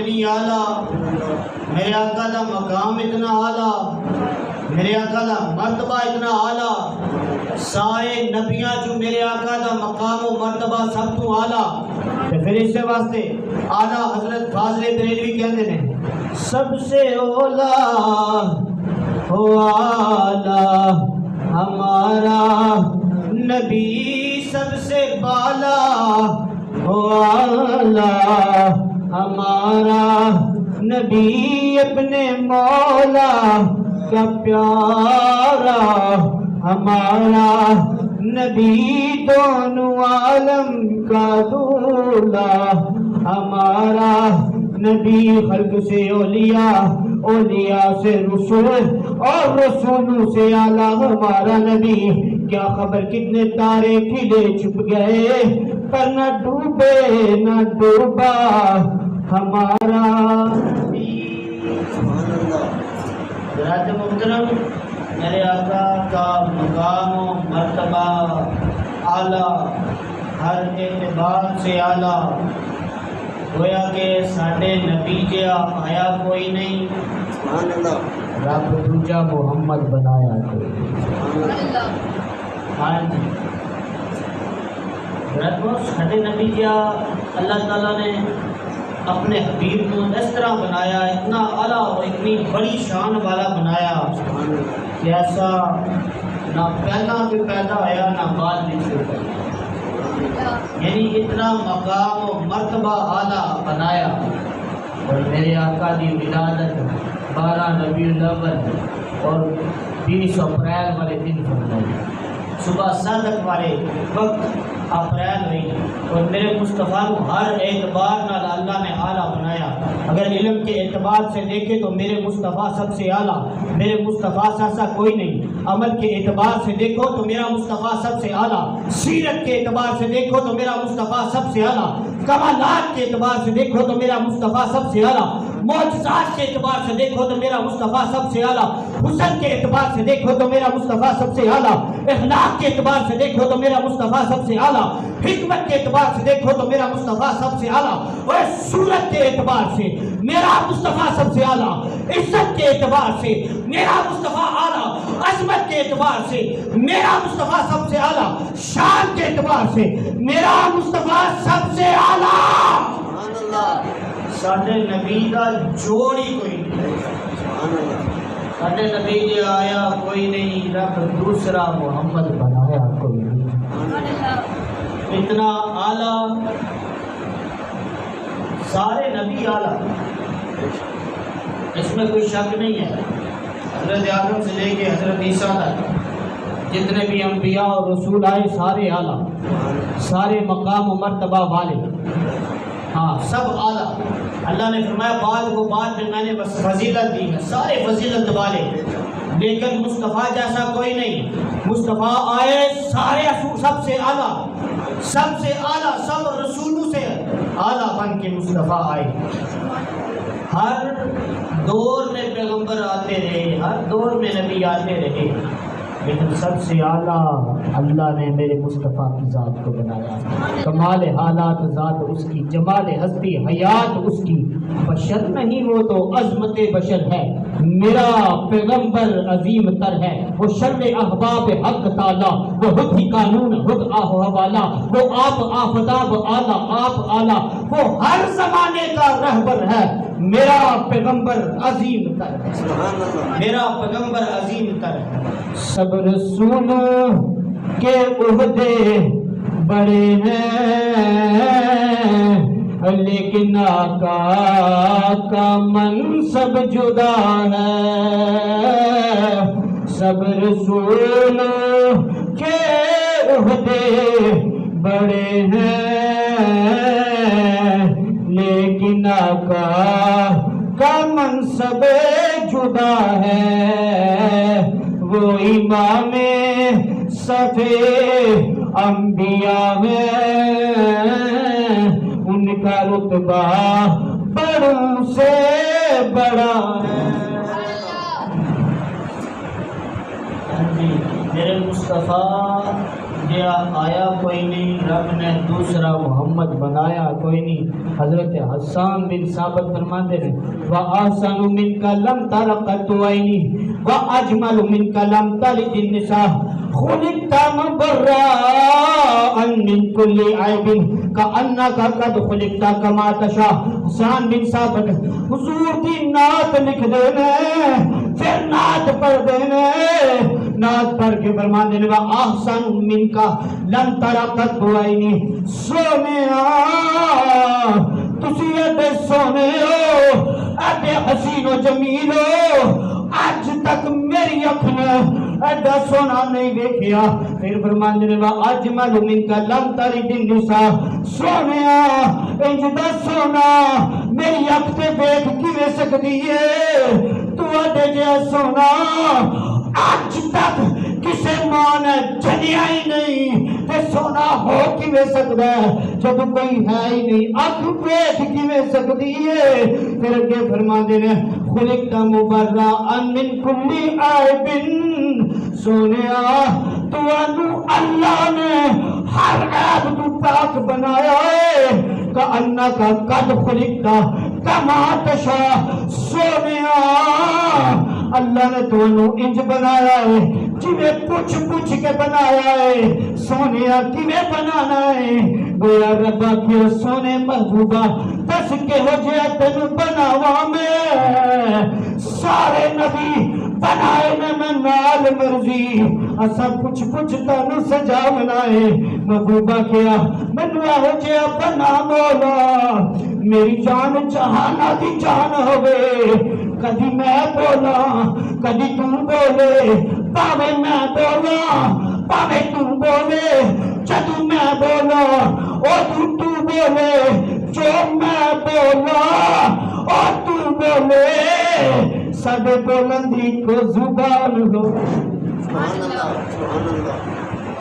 اتنی اعلیٰ، میرے آقا دا مقام اتنا اعلیٰ، میرے آقا دا مرتبہ اتنا اعلیٰ، سارے نبیاں جو میرے آقا دا مقام و مرتبہ سب تو اعلیٰ، تو پھر اس سے واسطے اعلیٰ حضرت فاضل بریلوی کہتے ہیں سب سے اولا ہو اعلیٰ ہمارا نبی، سب سے بالا ہو اعلیٰ ہمارا نبی، اپنے مولا کا پیارا ہمارا نبی، دونوں عالم کا دولا ہمارا نبی، خلق سے اولیاء، اولیاء سے رسول اور رسولوں سے اعلیٰ ہمارا نبی۔ کیا خبر کتنے تارے کھلے چھپ گئے، پر نہ ڈوبے نہ ڈوبا ہمارا نبی۔ حضرات محترم، میرے آقا کا مقام و مرتبہ اعلیٰ، ہر اعتبار سے اعلیٰ، گویا کہ ساڈے نبی جیا آیا کوئی نہیں، رب دوجا محمد بنایا کوئی نہیں۔ ہاں جی، ساڈے نبی جیا اللہ تعالیٰ نے اپنے حبیب کو اس طرح بنایا، اتنا اعلیٰ اور اتنی بڑی شان والا بنایا کہ ایسا نہ پہلا بھی پیدا ہوا نہ بعد بھی چھوٹا، یعنی اتنا مقام و مرتبہ اعلیٰ بنایا۔ اور میرے آقا دی ولادت 12 ربیع الاول اور 20 اپریل والے دن فرمائی، صبح صادق والے وقت اپریل ہوئی، اور میرے مصطفیٰ کو ہر اعتبار نال اللہ نے اعلیٰ بنایا۔ اگر علم کے اعتبار سے دیکھے تو میرے مصطفیٰ سب سے اعلیٰ، میرے مصطفیٰ سے ایسا کوئی نہیں۔ عمل کے اعتبار سے دیکھو تو میرا مصطفیٰ سب سے اعلیٰ، سیرت کے اعتبار سے دیکھو تو میرا مصطفیٰ سب سے اعلیٰ، کمالات کے اعتبار سے دیکھو تو میرا مصطفیٰ سب سے اعلیٰ، معجزات کے اعتبار سے دیکھو تو میرا مصطفیٰ سب سے اعلیٰ، حسن کے اعتبار سے دیکھو تو میرا مصطفیٰ سب سے اعلیٰ، اخلاق کے اعتبار سے دیکھو تو میرا مصطفیٰ سب سے اعلیٰ، حکمت کے اعتبار سے دیکھو تو میرا مصطفیٰ سب سے اعلیٰ، اور صورت کے اعتبار سے میرا مصطفیٰ سب سے اعلیٰ، عزت کے اعتبار سے میرا مصطفیٰ اعلیٰ، عظمت کے اعتبار سے میرا مصطفیٰ سب سے اعلیٰ، شان کے اعتبار سے میرا مصطفیٰ سب سے اعلیٰ۔ ساڈے نبی دا جوڑ ہی کوئی نہیں، ساڈے نبی جی آیا کوئی نہیں، رب دوسرا محمد بنایا کوئی نہیں۔ اتنا اعلیٰ، سارے نبی اعلیٰ، اس میں کوئی شک نہیں ہے۔ حضرت آدم سے لے کے حضرت عیسیٰ تک جتنے بھی انبیاء اور رسول آئے سارے اعلیٰ، سارے مقام و مرتبہ والے، ہاں سب اعلیٰ۔ اللہ نے فرمایا بعد کو بعد میں نے بس فضیلت دی ہے، سارے فضیلت والے، لیکن مصطفیٰ جیسا کوئی نہیں۔ مصطفیٰ آئے سارے سب سے اعلیٰ، سب سے اعلیٰ، سب رسولوں سے اعلیٰ بن کے مصطفیٰ آئے۔ ہر دور میں پیغمبر آتے رہے، ہر دور میں نبی آتے رہے، لیکن سب سے اعلیٰ اللہ نے میرے مصطفیٰ کی ذات کو بنایا۔ کمال حالات ذات اس کی، جمال ہستی حیات اس کی، بشر نہیں وہ تو عظمت بشر ہے، میرا پیغمبر عظیم تر ہے، وہ شر احباب حق تعالی، وہ خود ہی قانون خود آہ حوالہ، وہ آپ آفتاب اعلیٰ، آپ اعلیٰ، وہ ہر زمانے کا رہبر ہے، میرا پیغمبر عظیم تر ہے، میرا پیغمبر عظیم تر ہے۔ سب رسولوں کے عہدے بڑے ہیں، لیکن آقا کا منصب جدا ہے۔ سب رسولوں کے عہدے بڑے ہیں، لیکن آقا کا منصب جدا ہے۔ وہ امام صفِ انبیاء ہے، ان کا رتبہ بڑوں سے بڑا ہے۔ میرے مصطفیٰ بھیجا آیا کوئی نہیں، رب نے دوسرا محمد بنایا کوئی نہیں۔ حضرت حسان بن ثابت فرماتے ہیں وَأَحْسَنُ مِنْكَ لَمْ تَرَ قَطُّ عَيْنِي وَأَجْمَلُ مِنْكَ لَمْ تَلِدِ النِّسَاءُ خُلِقْتَ مُبَرَّأً مِنْ كُلِّ عَيْبٍ كَأَنَّكَ قَدْ خُلِقْتَ كَمَا تَشَاءُ۔ حسان بن ثابت حضور دی نعت لکھ دینے، پھر نعت پڑھ دینے، نعت پڑھ کے فرمان دینے وَأَحْسَنُ مِنْكَ لَمْ تَرَ قَطُّ عَيْنِي۔ سونیا تسی ایڈے سونے ہو، ایڈے حسین و جمیل ہو، آج تک میری اکھ نے ایڈا سونا نہیں دیکھیا۔ پھر فرمان دینے وَأَجْمَلُ مِنْكَ لَمْ تَلِدِ النِّسَاءُ۔ سونیا انج دا سونا میری اکھ تے دیکھ کیویں سکدی ہے؟ تو ایڈے جہا سونا آج تک کسے ماں نے جنیا ہی نہیں، تے سونا ہو کیویں سکدا ہے جب کوئی ہے ہی نہیں؟ اکھ دیکھ کیویں سکدی ہے؟ پھر اگے فرماندے نے خلقت مبرأً من کل عیب۔ سونیا تو اللہ نے ہر عیب تو پاک بنایا ہے، کأنک قد خلقت کما تشاء۔ سونیا اللہ نے تو انج بنایا ہے جویں پوچھ پوچھ کے بنایا ہے۔ سونیا کیویں بنانا ہے؟ گویا ربا کے سونے محبوبہ دس کے ہو جائے تین بناوا میں، سارے نبی بنائے میں نال مرضی، اسا پوچھ پوچھ تینوں سجا بنائے۔ محبوبہ کیا مینوں ہو جائے بنا مولا، میری جان جہانا دی جان ہوئے، کدی میں بولا کدی تم بولے، پاوے میں بولا پاوے تم بولے، جدو میں بولا او تو بولے، جو میں بولا او تو بولے، ساڈے بولندی کو زبان ہو۔ سبحان اللہ سبحان اللہ۔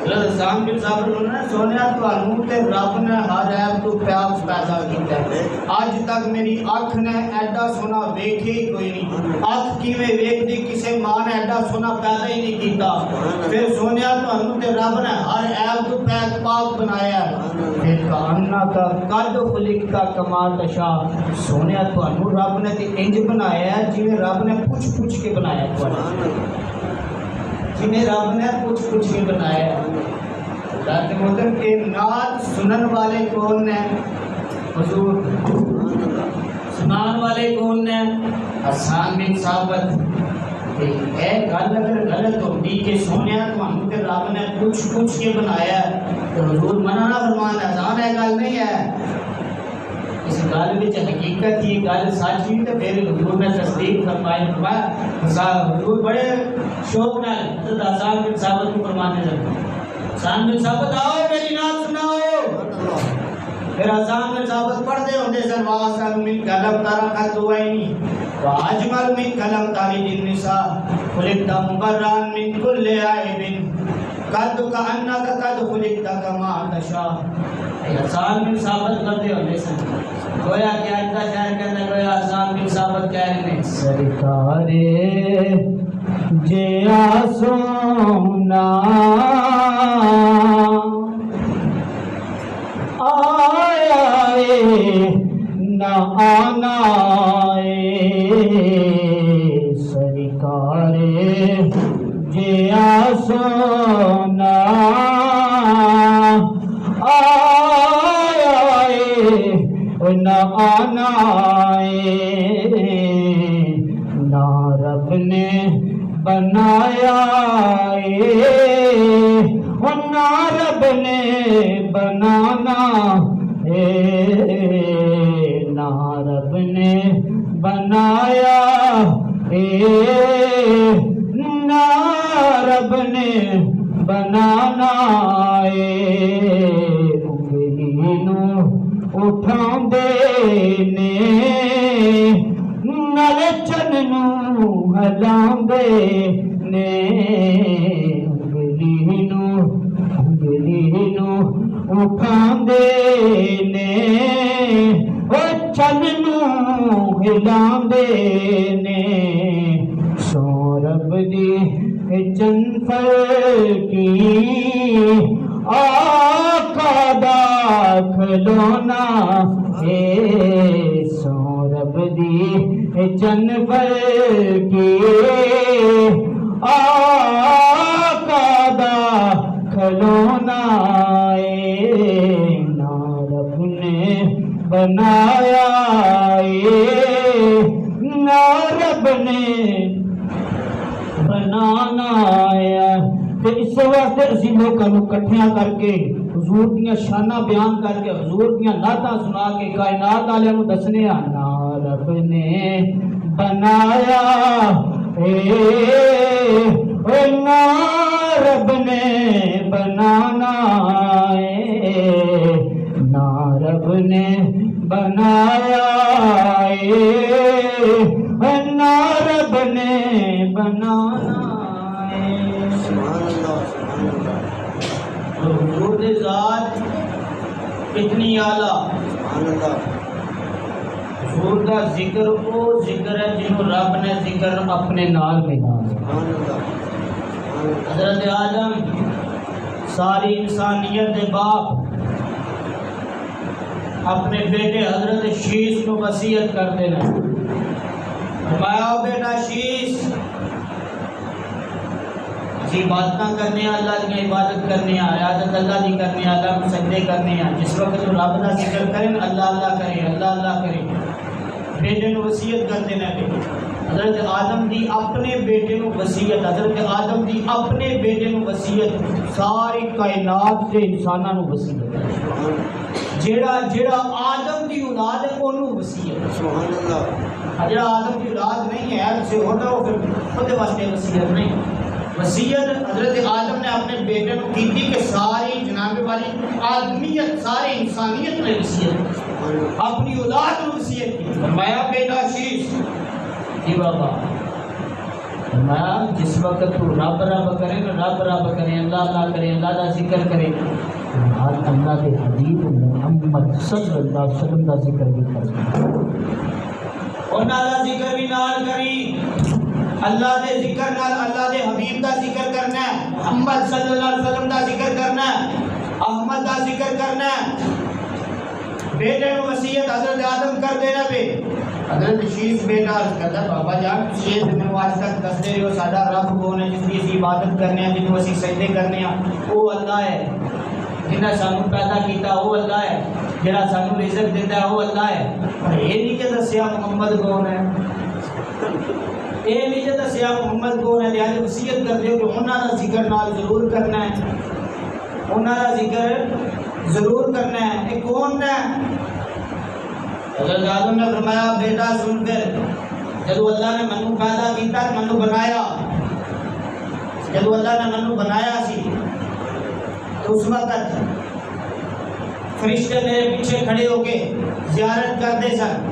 حضرت حسان بن ثابت نے سونیا تانوں تے رب نے ہر عیب تو پیار پیدا کیتا ہے۔ اج تک میری اکھ نے ایڈا سونا ویکھے ہی کوئی نہیں، اکھ کیویں ویکھدی کسے ماں نے ایڈا سونا پیدا ہی نہیں کیتا۔ پھر سونیا تانوں تے رب نے ہر عیب تو پاک بنایا ہے۔ پھر کأنک قد خلقت کما تشاء۔ سونیا تانوں رب نے تے انج بنایا ہے جویں رب نے پوچھ پوچھ کے بنایا ہے، جنہیں رب نے پوچھ پوچھ کے بنایا ہے۔ رات محترم کے نعت سنن والے کون ہیں؟ حضور سنان والے کون ہیں؟ حسان بن ثابت۔ اے گل اگر غلط ہوتی کہ سونیا تمہیں تے رب نے پوچھ پوچھ کے بنایا ہے تو حضور منع نہ فرمان، آسان ہے گل نہیں ہے۔ اس گل وچ حقیقت یہ گل سچ ہوئی تو پھر حضور نے تصدیق فرمائی۔ حضور بڑے شوق نال حضرت حسان بن ثابت کو فرمانے لگے حسان بن ثابت آؤ میری نعت سناؤ۔ پھر حسان بن ثابت پڑھتے ہوتے سن وَأَحْسَنُ مِنْكَ لَمْ تَرَ قَطُّ عَيْنِي وَأَجْمَلُ مِنْكَ لَمْ تَلِدِ النِّسَاءُ خُلِقْتَ مُبَرَّأً مِنْ كُلِّ عَيْبٍ كَأَنَّكَ قَدْ خُلِقْتَ كَمَا تَشَاءُ۔ حسان بن ثابت کرتے ہوتے سن گویا کیا انتا شاعر کہتا ہے، گویا حسان بن ثابت کہہ رہے ہیں سرکار جیا سونا آیا نہ آنا سرکار جیا سونا نہ آنا نہ رب نے بنایا نہ رب نے بنانا نہ رب نے بنایا نہ رب نے بنانا اٹھاؤں دے نے نل چن نو ہلاؤں دے نے انگلی نو اٹھاؤں دے نے او چن نو ہلاؤں دے نے سو رب دی جنفر کی آقا دا کھلونا اے سو رب دی جنور کی آقا دا کھلونا اے نا رب نے بنایا اے نا رب نے بنانا آیا۔ تے اس واسطے اسی لوگوں کو کٹھیاں کر کے حضور دیاں شانہ بیان کر کے حضور دیاں نعتاں سنا کے کائنات والے کو دسنے نا رب نے بنایا اے نا رب نے بنانا اے نا رب نے بنایا اے نا رب نے بنانا اے۔ حضور دی ذات کتنی اعلیٰ، حضور دا ذکر وہ ذکر ہے جنہوں رب نے ذکر اپنے نال ملا۔ حضرت آدم ساری انسانیت دے باپ اپنے بیٹے حضرت شیش کو وصیت کرتے ہیں، فرمایا بیٹا شیش عبادت کرنے ہیں، اللہ کی عبادت کرنے ہیں، عبادت اللہ کی کرنے ہیں، اللہ کو سجدے کرنے ہیں، جس وقت رب کا ذکر کریں اللہ اللہ کریں، اللہ اللہ کریں۔ بیٹے کو وصیت کرتے ہیں، حضرت آدم دی اپنے بیٹے کو وصیت، حضرت آدم دی اپنے بیٹے کو وصیت، ساری کائنات سے انسانوں کو وصیت، جیڑا آدم دی اولاد ہے انہوں وصیت، جیڑا آدم دی اولاد نہیں ہے اسے ہوتا ہو پھر خود واسطے وصیت نہیں۔ وصیت حضرت آدم نے اپنے بیٹے کو کی تھی کہ ساری جناب والی آدمیت ساری انسانیت نے وصیت اپنی اولاد کو وصیت کی، فرمایا بیٹا شیش جی بابا، فرمایا جس وقت تو رب رب کرے رب رب کرے، اللہ اللہ کرے، اللہ کا ذکر کرے، اللہ کے حبیب محمد صلی اللہ علیہ وسلم کا ذکر بھی کرے، انہاں دا ذکر بھی نال کری، اللہ دے ذکر نال اللہ دے حبیب دا ذکر کرنا ہے، محمد صلی اللہ علیہ وسلم دا ذکر کرنا ہے، احمد دا ذکر کرنا ہے۔ بیٹے کو وصیت حضرت آدم کر دینا پہ حضرت شیش بیٹا کہتا بابا جان یہ میں آج تک دستے رہے ہو ساڈا رب کون ہے جس کی اسی عبادت کرنے ہیں، جنوں اسی سجدے کرنے ہیں، وہ اللہ ہے، جنہیں سانوں پیدا کیتا وہ اللہ ہے، جڑا سانوں رزق دیتا ہے وہ اللہ ہے، اور یہ نہیں کہ دسیا محمد کون ہے، یہ نہیں کہ دسیا محمد کون ہے، لہٰذا وصیت کر دے کہ انہاں دا ذکر نال ضرور کرنا ہے، انہاں دا ذکر ضرور کرنا ہے۔ یہ کون ہے؟ حضرت آدم نے فرمایا بیٹا سن کر، جب اللہ نے منو پیدا کیتا منو بنایا، جب اللہ نے منو بنایا سی تو اس وقت فرشتے میرے پیچھے کھڑے ہو کے زیارت کرتے سن،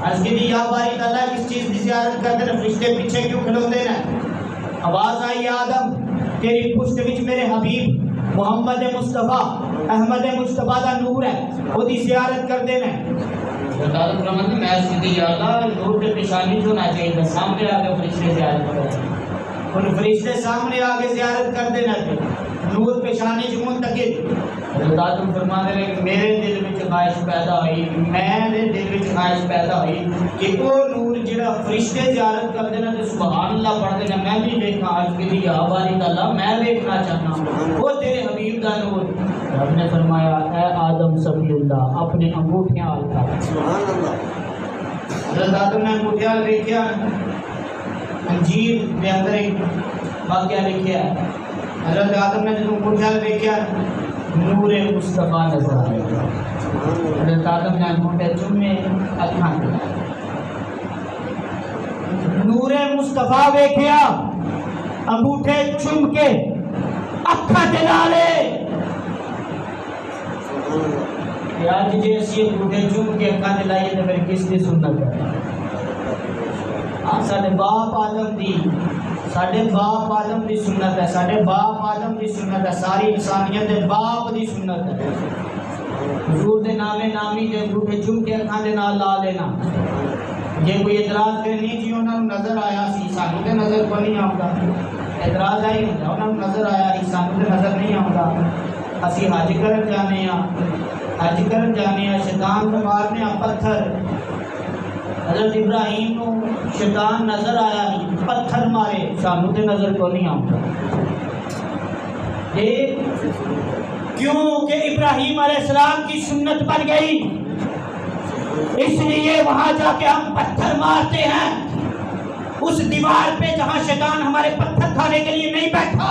عرض کی دی یا باری تعالیٰ کس چیز کی زیارت کرتے ہیں، فرشتے پیچھے کیوں کھلوتے ہیں؟ آواز آئی آدم تیری پشت وچ میرے حبیب محمد مصطفیٰ احمد مصطفیٰ دا نور ہے، وہ دی زیارت کرتے ہیں۔ آدم فرماتے ہیں میں اس کی دی یا اللہ نور کے پیشانی جو نہ چاہیے، سامنے آگے فرشتے زیارت کرتے ہیں، ان فرشتے سامنے آگے زیارت کرتے ہیں، نور پیشانی جو منتقل۔ حضرت آدم فرماتے ہیں کہ میرے دل میں خواہش پیدا ہوئی، میرے دل میں خواہش پیدا ہوئی کہ وہ نور جڑا فرشتے زیارت کرتے ہیں تو سبحان اللہ پڑھتے ہیں، میں بھی دیکھنا آج کے لیے آباری تعالیٰ میں دیکھنا چاہنا ہوں وہ تیرے حبیب دا نور۔ رب نے فرمایا اے آدم صفی اللہ اپنے انگوٹھیاں آلتا، حضرت آدم نے انگوٹھیاں لکھیا، انجیل کے اندر ایک واقعہ لکھیا ہے، حضرت آدم نے جب انگوٹھیاں لکھیا نور مصطفیٰ نظر آیا، حضرت آدم نے انگوٹھے چومے اکھاں دیا، نور مصطفیٰ ویکھیا انگوٹھے چوم کے اکھاں دلا لے۔ آج جی اسی انگوٹھے چوم کے اکھاں دلائیے تو پھر کس کی سنت ہے؟ ساڈے باپ آدم دی، ساڈے باپ آدم دی سنت ہے، ساڈے باپ آدم دی سنت ہے، ساری انسانیت دے باپ دی سنت ہے۔ حضور دے نامے نامی دے انگوٹھے چوم کے اکھاں دے نال لا لینا، جے کوئی اعتراض کرے نہیں جی انہوں نے نظر آیا سی سانوں تے نظر کو نہیں آتا، اعتراض آئی ہوتا انہوں نے نظر آیا سی سانوں تے نظر نہیں آتا، اسی حج کرن جانے ہاں، حج کرن جانے ہاں، شیطان کو مارنے ہاں پتھر. حضرت ابراہیم کو شیطان نظر آیا نہیں، پتھر مارے، سانو تے نظر کو نہیں آتا. کیوں کہ ابراہیم علیہ السلام کی سنت بن گئی، اس لیے وہاں جا کے ہم پتھر مارتے ہیں. اس دیوار پہ جہاں شیطان ہمارے پتھر کھانے کے لیے نہیں بیٹھا،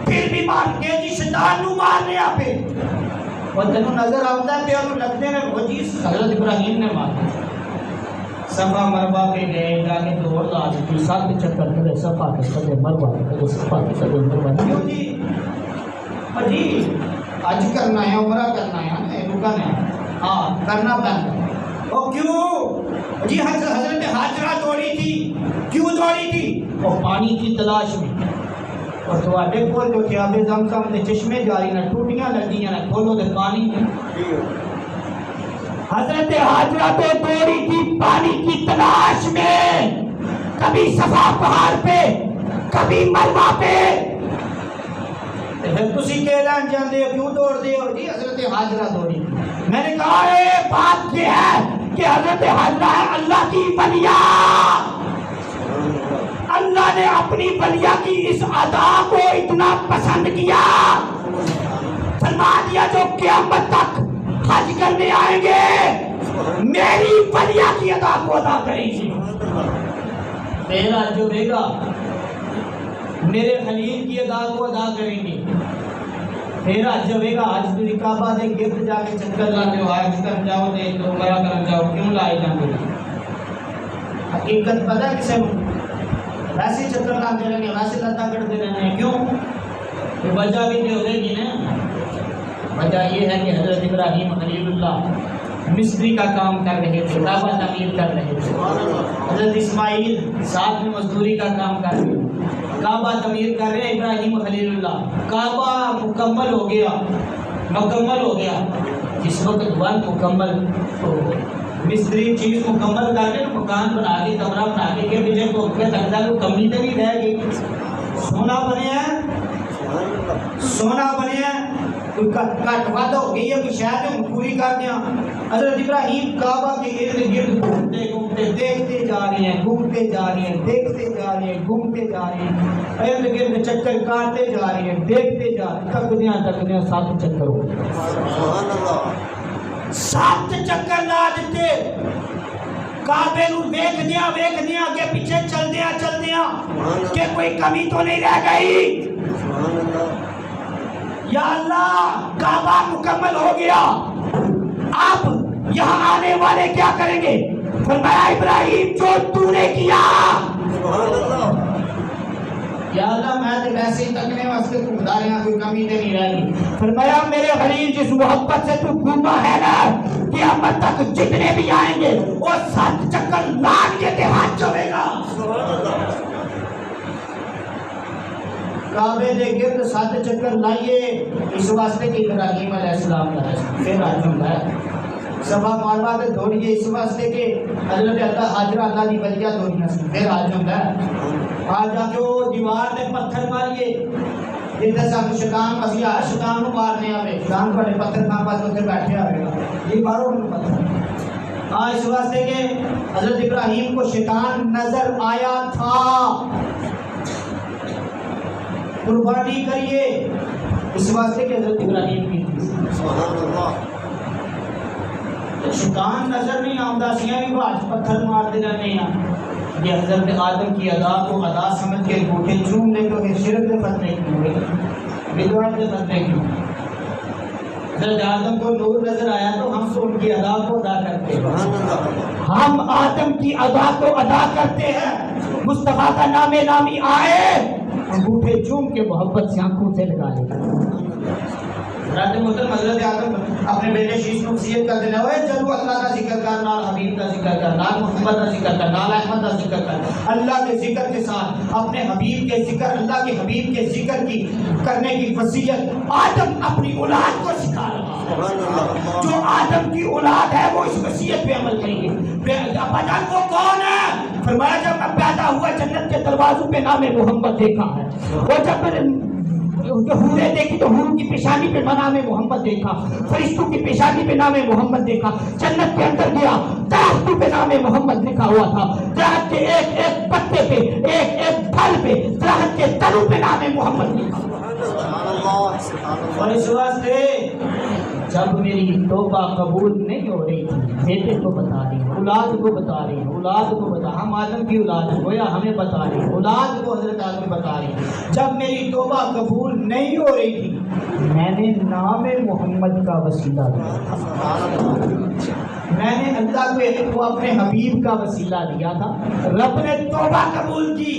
پھر بھی مار کے جی شیطان نو مارنے آپ اور تینوں نظر آتا ہے پہ انہوں لگتے ہیں وہ چیز حضرت ابراہیم نے مارا. صفا مروا پہ گئے، جا کے دوڑ لا دی، 7 چکر کرے صفا کے سدے مروا کے صفا کے سدے مروا. کیوں جی حج کرنا ہے، عمرہ کرنا ہے، رکنا ہے، ہاں کرنا پڑتا. اور کیوں جی حضرت ہاجرہ دوڑی تھی، کیوں دوڑی تھی؟ وہ پانی کی تلاش میں. اور تواڈے کول جو تھے آبے زمزم دے چشمے جاری نہ ٹوٹیاں لگیاں نہ کھولو تے پانی. حضرت ہاجرہ تو دوڑی تھی پانی کی تلاش میں، کبھی صفا پہاڑ پہ کبھی مروا پہ. پھر تسی کہلان جاندے ہو، کیوں دوڑ دے ہو؟ جی حضرت ہاجرہ دوڑی. میں نے کہا اے بات یہ ہے کہ حضرت ہاجرہ ہے اللہ کی ولیہ. اللہ نے اپنی ولیہ کی اس ادا کو اتنا پسند کیا، فرما دیا جو قیامت تک حج کرنے آئیں گے میری ولیہ کی ادا کو ادا کریں گے. میرا جو بیگا میرے خلیل کی ادا کو ادا کریں گے. پھر حج ہوئے گا، حج بھی کعبہ دے گرد جا کے چکر لاتے ہو، حج کر جاؤ دے تو عمرہ کر جاؤ، کیوں لائے جاندے؟ حقیقت پتہ ہے کسے کو؟ ویسے چکر لاتے رہنے، ویسے لتا کرتے رہنے. کیوں؟ وجہ بھی تو ہوگی نا. وجہ یہ ہے کہ حضرت ابراہیم خلیل اللہ مستری کا کام کر رہے تھے، کعبہ تعمیر کر رہے تھے. حضرت اسماعیل ساتھ میں مزدوری کا کام کر رہے ہیں، کعبہ تعمیر کر رہے ہیں. ابراہیم خلیل اللہ کعبہ مکمل ہو گیا. جس وقت بند مکمل ہو گیا، مستری چیز مکمل کر کے مکان بنا کے کمرہ بنا کے کہ مجھے کو تکتا کو کمی تو نہیں رہ گئی. سونا بنے ہیں کوئی کٹ ود ہو گئی ہے، کوئی شاید ہم پوری کر دیا. حضرت ابراہیم کعبہ کے ارد گرد گھومتے دیکھتے جا رہے ہیں، گھومتے جا رہے ہیں، دیکھتے جا رہے ہیں، گھومتے جا رہے ہیں، ارد گرد چکر کاٹتے جا رہے ہیں، دیکھتے جا رہے ہیں. تکدیاں 7 چکر ہو گئے. 7 چکر لا دیتے. کعبے نو ویکھ دیا اگے پیچھے چل دیا کہ کوئی کمی تو نہیں رہ گئی. یا اللہ کعبہ مکمل ہو گیا، اب یہاں آنے والے کیا کریں گے؟ فرمایا ابراہیم جو تو نے کیا، یا اللہ میں تو ویسے ہی تکنے واسطے تو بتا رہے ہیں کوئی کمی تو نہیں رہی. فرمایا میرے خلیل جس محبت سے تو گھوما ہے نا، قیامت تک جتنے بھی آئیں گے وہ 7 چکر لاگ کے ہاتھ چوے گا. کعبے دے گرد 7 چکر لائیے اس واسطے کہ ابراہیم علیہ السلام کا پھر حج ہوتا ہے. صفا مروہ تے دوڑیے اس واسطے کہ حضرت اللہ ہاجرہ اللہ دی ولیہ دوڑیاں سی، پھر حج ہوتا ہے. آ جا کے وہ دیوار تے پتھر ماریے جتنے سب شیطان مسیح شیطان نو مارنے آوے، شیطان بڑے پتھر کھان پاس اتنے بیٹھے آوے گا، یہ مارو انہوں پتھر. ہاں اس واسطے کہ حضرت ابراہیم کو شیطان نظر آیا تھا. قربانی کریے اس واسطے کہ حضرت ابراہیم کی شیطان نظر نہیں آمدہ سیاں بھی باج پتھر مارتے رہنے ہیں. یہ حضرت آدم کی ادا کو ادا سمجھ کے گھوٹے چوم لے تو شرک دے فتنے کیوں گئے، بدعت دے فتنے کیوں. حضرت آدم کو نور نظر آیا تو ہم سے ان کی ادا کو ادا کرتے ہیں. ہم آدم کی ادا کو ادا کرتے ہیں. مصطفیٰ کا نام نامی آئے انگوٹھے چوم کے محبت سے آنکھوں سے لگا لے. حضرت محترم حضرت آدم اپنے بیٹے شیش کو وصیت کر دینا ہوئے چلو اللہ کا ذکر کر، نال حبیب کا ذکر کر، نال محمد کا ذکر کر، نال احمد کا ذکر کر. اللہ کے ذکر کے ساتھ اپنے حبیب کے ذکر، اللہ کے حبیب کے ذکر کی کرنے کی وصیت آدم اپنی اولاد کو سکھا رہا. جو آدم کی اولاد ہے وہ اس وصیت پہ عمل کریں گے. بجن وہ کون ہے؟ فرمایا جب میں پیدا ہوا جنت کے دروازوں پہ نام محمد دیکھا ہے. وہ جب حوریں دیکھی تو حوروں کی پیشانی پہ نام محمد دیکھا، فرشتوں کی پیشانی پہ نام محمد دیکھا، جنت کے اندر گیا درختوں پہ نام محمد لکھا ہوا تھا، درخت کے ایک ایک پتے پہ، ایک ایک پھل پہ، درخت کے تنوں پہ نام محمد لکھا ہوا تھا۔ اور اس واسطے جب میری توبہ قبول نہیں ہو رہی تھی، بیٹے کو بتا رہی ہوں، اولاد کو بتا رہی ہوں، اولاد کو بتا، ہم آدم کی اولاد ہیں، گویا ہمیں بتا رہی ہوں، اولاد کو حضرت آدم بتا رہی ہوں، جب میری توبہ قبول نہیں ہو رہی تھی میں نے نام محمد کا وسیلہ دیا، میں نے اللہ کو اپنے حبیب کا وسیلہ دیا تھا، رب نے توبہ قبول کی۔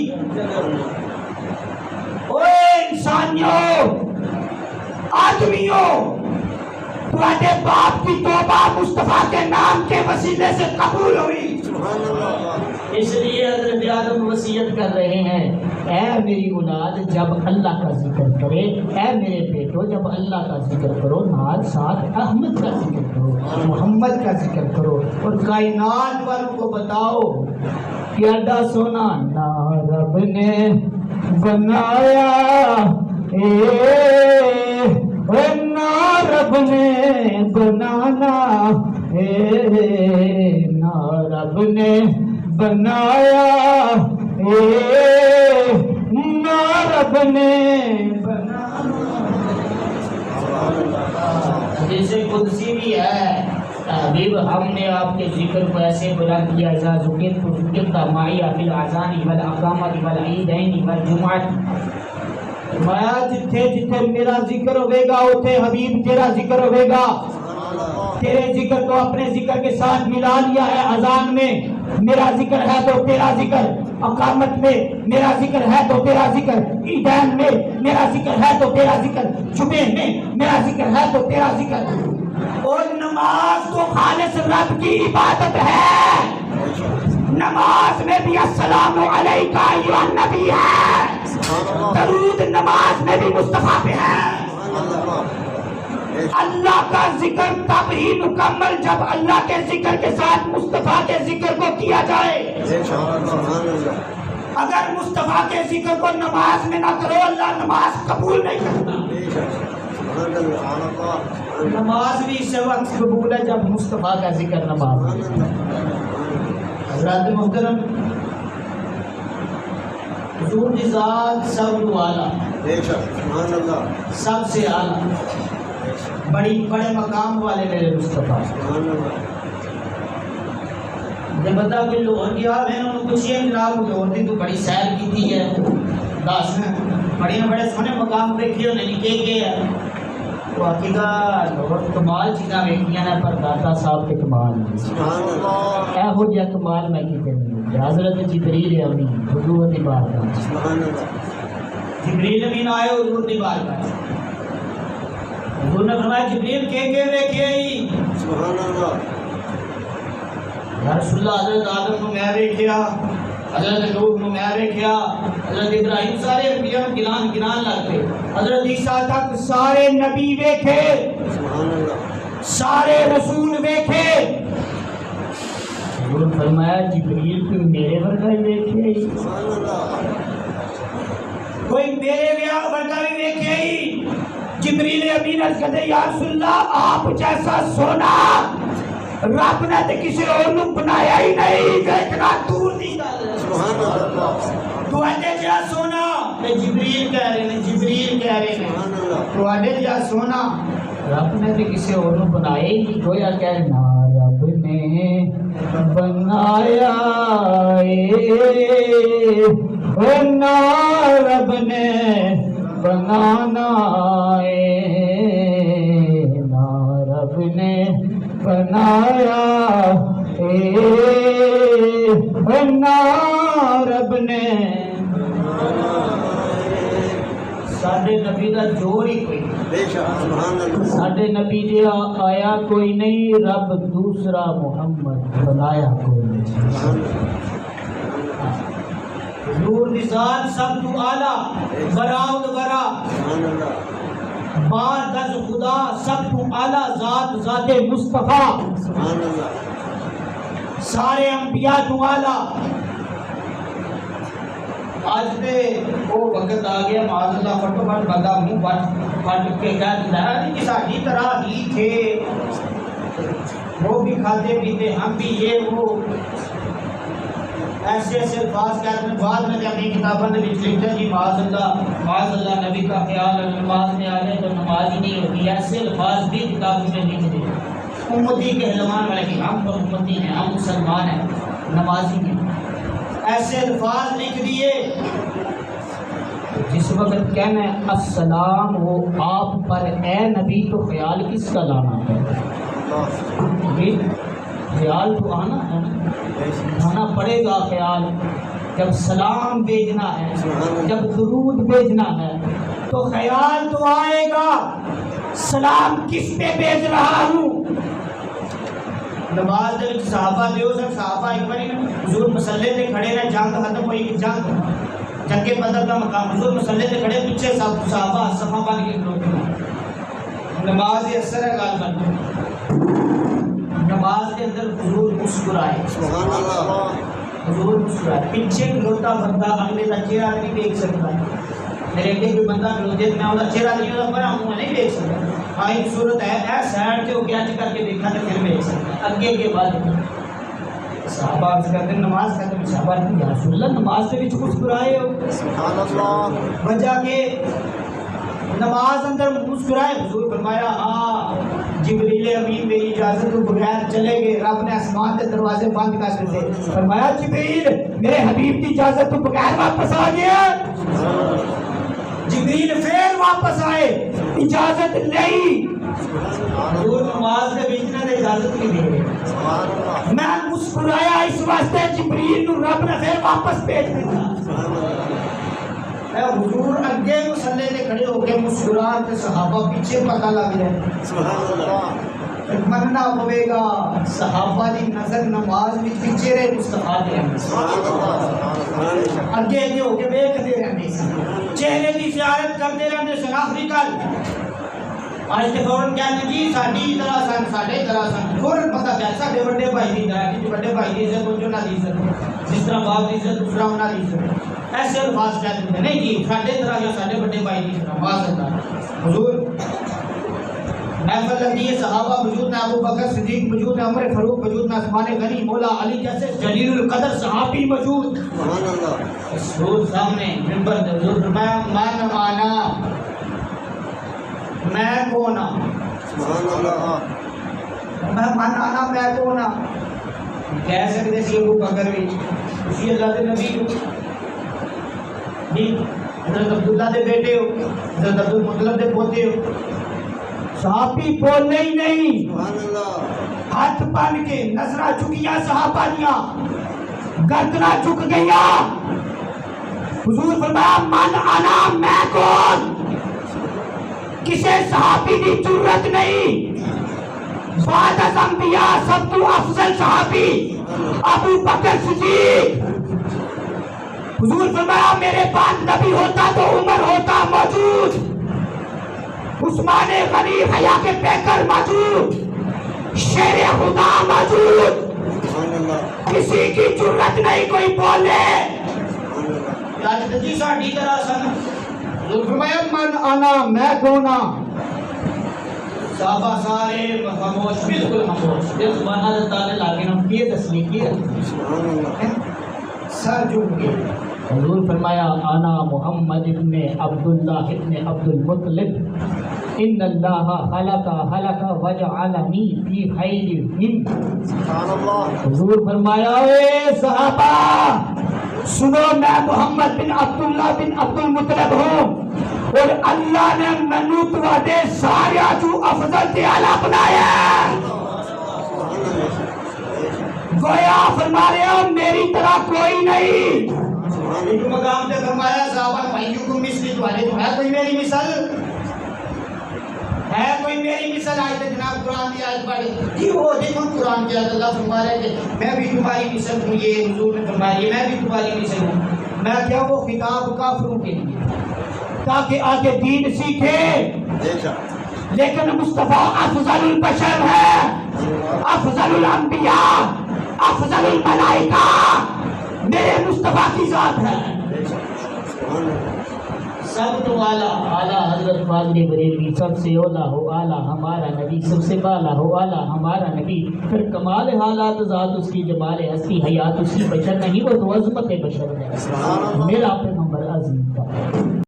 اوے انسانیوں، آدمیوں، تمہارے باپ کی توبہ مصطفیٰ کے نام کے وسیلے سے قبول ہوئی۔ اس لیے حضرت آدم وصیت کر رہے ہیں، اے میری اولاد جب اللہ کا ذکر کرے، اے میرے بیٹو جب اللہ کا ذکر کرو، نال ساتھ احمد کا ذکر کرو، محمد کا ذکر کرو، اور کائنات والوں کو بتاؤ کہ ایڈا سونا نہ رب نے بنایا، نہ رب نے بنانا، نہ رب نے بنایا، نہ رب نے بنانا۔ حدیث قدسی بھی ہے، حبیب ہم نے آپ کے ذکر کو ایسے بلند کیا، اذا ذکرت ذکرت معی فی الاذان والاقامۃ والعیدین والجمعۃ، فرمایا جتھے جتھے میرا ذکر ہوئے گا اتھے حبیب تیرا ذکر ہوئے گا، تیرے ذکر کو اپنے ذکر کے ساتھ ملا لیا ہے، اذان میں میرا ذکر ہے تو تیرا ذکر، اقامت میں میرا ذکر ہے تو تیرا ذکر، عیدین میں میرا ذکر ہے تو تیرا ذکر، جمعے میں میرا ذکر ہے تو تیرا ذکر۔ اور نماز تو خالص رب کی عبادت ہے، نماز میں بھی السلام علیکہ ایھا النبی ہے، درود نماز میں بھی مصطفیٰ پہ ہے۔ اللہ کا ذکر تب ہی مکمل جب اللہ کے ذکر کے ساتھ مصطفیٰ کے ذکر کو کیا جائے۔ اگر مصطفیٰ کے ذکر کو نماز میں نہ کرو اللہ نماز قبول نہیں کرتا۔ نماز بھی اس وقت قبول ہے جب مصطفیٰ کا ذکر نماز میں۔ حضرات محترم، حضور کی ذات سب تو اعلیٰ، سب سے اعلیٰ، بڑے مقام والے میرے مصطفیٰ۔ جب بتا کہ لوہر کی آپ ہیں انہوں نے کچھ یہ جناب لوہر دی تو بڑی سیر کی تھی ہے، دس بڑے سونے مقام پہ کیوں نہیں کہ وہ حقیقت لوہر کمال چیزاں ویکھیاں نے پر داتا صاحب کے کمال نہیں، اے ہو جا کمال میں کی کرنی۔ حضرت جبریل امین حضور دی بارگاہ، جبریل امین آئے حضور دی بارگاہ، حضور نے فرمایا جبریل کے ویکھے ہی، سبحان اللہ، یا رسول اللہ حضرت آدم کو میں ویکھیا، حضرت نوح کو میں ویکھیا، حضرت ابراہیم، سارے انبیاء گنان لگتے، حضرت عیسیٰ تک سارے نبی ویکھے، سبحان اللہ، سارے رسول ویکھے۔ حضور نے فرمایا جبریل کو میرے ورگا ہی ویکھے ہی، سبحان اللہ، کوئی میرے ورگا بھی ویکھے ہی۔ جبریل امین عرض کرتے یا رسول اللہ آپ جیسا سونا رب نے تو کسی اور نے بنایا ہی نہیں، جو اتنا دور دی گل ہے۔ سبحان اللہ، تو اڈے جا سونا جبریل کہہ رہے ہیں، جبریل کہہ رہے ہیں سبحان اللہ، تو اڈے جا سونا رب نے تو کسی اور بنایا ہی نہیں، گویا کہہ رہے نہ رب نے بنایا نہ رب نے بنانا نہ رب نے بنایا نہ رب نے۔ ساڈے نبی دا جوڑ ہی کوئی، بے شک، سبحان اللہ، ساڈے نبی جہا آیا کوئی نہیں، رب دوسرا محمد بنایا کوئی نہیں۔ سبحان اللہ، حضور دی ذات سب تو اعلیٰ، براؤد برا، سبحان اللہ، بار دز خدا سب تو اعلیٰ ذات، ذات مصطفیٰ، سبحان اللہ، سارے انبیاء تو اعلیٰ۔ آج تے وہ وقت آ گیا معاذ اللہ فٹو فٹ بندہ منہ پٹ کے کہہ دیتا ہے کہ ساڈی طرح ہی تھے، وہ بھی کھاتے پیتے ہم بھی یہ وہ ایسے ایسے الفاظ کہتے ہیں۔ بعد میں اپنی کتابوں میں لکھتے ہیں جی معاذ اللہ نبی کا خیال نماز میں آ جائے تو نماز ہی نہیں ہوتی، ایسے الفاظ بھی کتابوں میں لکھ دے امتی کہلوان والے کہ ہم تو امتی ہیں، ہم مسلمان ہیں، نمازی ہیں، ایسے الفاظ لکھ دیے۔ جس وقت کہنا ہے السلام ہو آپ پر اے نبی تو خیال کس کا لانا ہے؟ خیال تو آنا ہے نا، آنا پڑے گا خیال۔ جب سلام بھیجنا ہے، جب درود بھیجنا ہے تو خیال تو آئے گا، سلام کس پہ بھیج رہا ہوں۔ نماز دے صحابہ دیو سن صحابہ ایک باری حضور مسلے تے کھڑے نے، جنگ ختم ہوئی کہ جنگ بدر کا مقام، حضور مسلے تے کھڑے، پیچھے صحابہ صفا بن کے کھڑے، نماز اثر ہے غالباً، نماز کے اندر حضور مسکرائے، سبحان اللہ، حضور مسکرائے، پیچھے کھڑوتا بندہ اگلے کا چہرہ نہیں دیکھ سکتا، میرے اگے کوئی بندہ کھڑوتے میں وہ چہرہ نہیں بنا ہوں نہیں دیکھ سکتا، آئی صورت ہے اے سائڈ سے وہ کیچ کر کے دیکھا تو پھر دیکھ سکتا، اگے کے بعد صحابہ عرض کرتے ہیں نماز ختم، صحابہ نے یا رسول اللہ نماز سے بھی مسکرائے ہو؟ سبحان اللہ، وجہ کہ نماز اندر مسکرائے، حضور فرمایا ہاں جبریل امین میری اجازت کے بغیر چلے گئے، رب نے آسمان کے دروازے بند کر دیے، فرمایا جبریل میرے حبیب کی اجازت کے بغیر واپس آ گیا، جبریل پھر واپس آئے، اجازت نہیں، حضور نماز کے بیچ نے اجازت نہیں دے گئے، میں مسکرایا اس واسطے جبریل نو رب نے پھر واپس بھیج دیا۔ حضور اگے مسلے تے کھڑے ہو کے مسکران تے صحابہ پیچھے پتہ لگ جائے، سبحان اللہ، مننا پوے گا صحابہ دی نظر نماز وچ چہرے مصطفیٰ دے اگے اگے ہو کے ویکھدے رہندے سن، چہرے دی زیارت کرتے رہندے سن۔ آخری گل آج تے فوراً کہنے جی ساڈی طرح سن، ساڈے طرح سن، فوراً پتہ کیا ساڈے بڑے بھائی دی طرح کہ بڑے بھائی دی عزت انہاں دی عزت، جس طرح باپ دی عزت دوسرا انہاں دی عزت، ایسے الفاظ کہہ دیتے نہیں جی ساڈے طرح یا ساڈے بڑے بھائی دی طرح معاذ اللہ۔ حضور محفل لگی ہے، صحابہ موجود ہیں، ابو بکر صدیق موجود ہیں، عمر فاروق موجود ہیں، عثمان غنی، مولا علی جیسے جلیل القدر صحابی موجود، سبحان اللہ، حضور سامنے منبر پہ حضور فرمایا من آنا میں کون ہوں، سبحان اللہ، میں من آنا میں کون ہوں، کہہ سکتے سی ابو بکر بھی اسی اللہ کے نبی ہو جی، حضرت عبداللہ دے بیٹے ہو، حضرت عبد المطلب دے پوتے ہو، صحابی بولنے ہی نہیں، سبحان اللہ، ہاتھ بن کے نظرہ چکیاں صحابہ دیاں، گردنا چک گیا، حضور فرمایا من انا میں کون، کسے صحابی دی ضرورت نہیں، بعد از انبیاء سب تو افضل صحابی ابو بکر صدیق، حضور فرمایا میرے بعد نبی ہوتا تو عمر ہوتا موجود، عثمان غنی حیا کے پیکر موجود، شیر خدا موجود، سبحان اللہ، کسی کی ضرورت نہیں کوئی بولے، آج جی ساڈی طرح سن، حضور فرمایا من آنا میں کونا، صحابہ سارے خاموش، بالکل خاموش، یہ زبانہ تعالی لاگے نہ کیے تسلیم کیے، سبحان اللہ، سر جھک گئے۔ حضور فرمایا انا محمد ابن عبداللہ ابن عبد المطلب ان اللہ خلق وجعلنی فی خیرہم، سبحان اللہ، حضور فرمایا اے صحابہ سنو میں محمد بن عبداللہ بن عبد المطلب ہوں اور اللہ نے منو تواڈے سارے جو افضل تے اعلیٰ بنایا ہے، گویا فرما رہے ہو میری طرح کوئی نہیں، ایک مقام پہ فرمایا صحابہ بھائیوں مثلی تمہارے تو ہے کوئی میری مثال، ہے کوئی میری مثال، آج تک جناب قرآن کی آیت پڑھے جی وہ دیکھو قرآن کی آیت اللہ فرما رہے کہ میں بھی تمہاری مثال ہوں، یہ حضور نے فرمایا یہ میں بھی تمہاری مثال ہوں، میں کیا وہ خطاب کافروں کے لیے تاکہ آگے دین سیکھے، لیکن مصطفیٰ افضل البشر ہے، افضل الانبیاء، افضل الملائکہ، میرے مصطفیٰ کی ذات ہے، سب تو اعلیٰ اعلیٰ حضرت فاضل بریلوی سب سے اولا ہو اعلیٰ ہمارا نبی سب سے بالا ہو اعلیٰ ہمارا نبی پھر کمال حالات ذات اس کی جمال ہستی حیات اس کی بشر نہیں وہ تو عظمت بشر ہے میرا پیغمبر